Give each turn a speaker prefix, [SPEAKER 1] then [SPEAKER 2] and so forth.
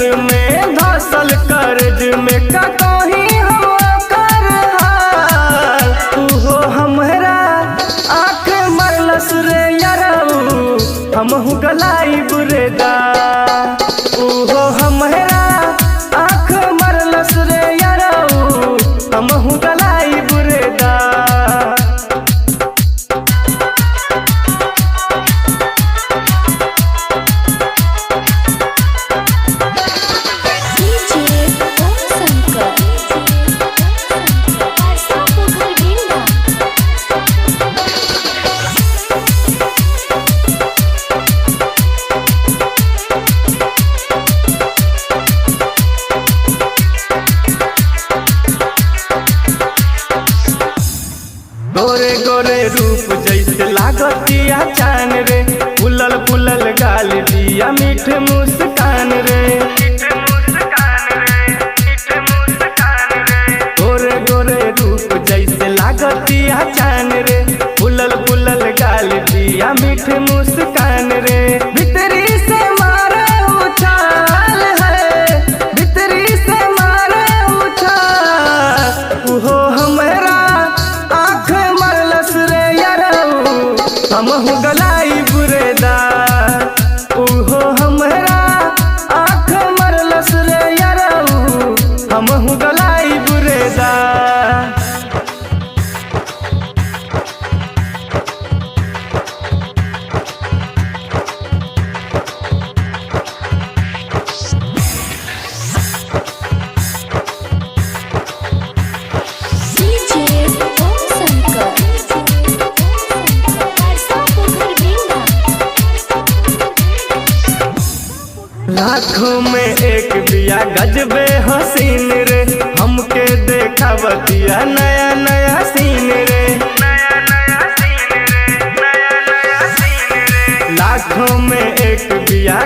[SPEAKER 1] नजर में धसल कर्ज में का कहीं हम कर हाल। उहो हमरा आँख मरलस रे यारऊ हमहु गलाई बुरेदा। उहो हमरा आँख मरलस रे यारऊ हमहु गलाई बुरेदा। गोरे गोरे रूप जैसे लागतिया चान रे, फुलल फुलल गाल दिया मीठ मुस्कान रे। गोरे गोरे रूप जैसे लागतिया चान रे, फुलल फुलल गाल दिया मीठ मुस्कान रे। भीतरी से मारे उछाल है, भीतरी से मारे उछाल। उहो हमरा हमहु गलाई बुरेदा। उहो हमरा आँख मरलस रे यारऊ हमहु गलाई बुरेदा। लाखों में एक बिया गजबे हसीन रे, हमके देखा बतिया नया नया सीन रे। लाखों में एक बिया